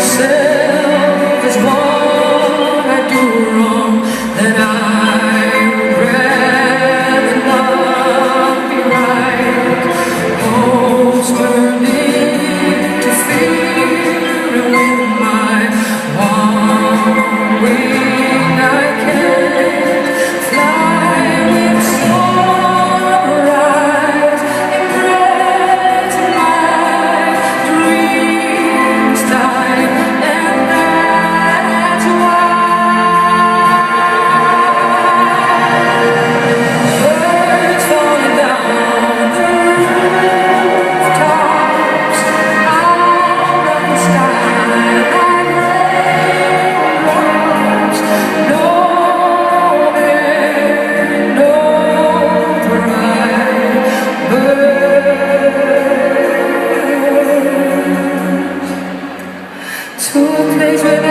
myself is what I do wrong, and I regret that not be right. Hope's turning to fear, and with my one wing I can't fly with sunrise and my dreams die, and that's why birds falling down the rooftops out of the sky like raindrops. No air, no bright birds to a place where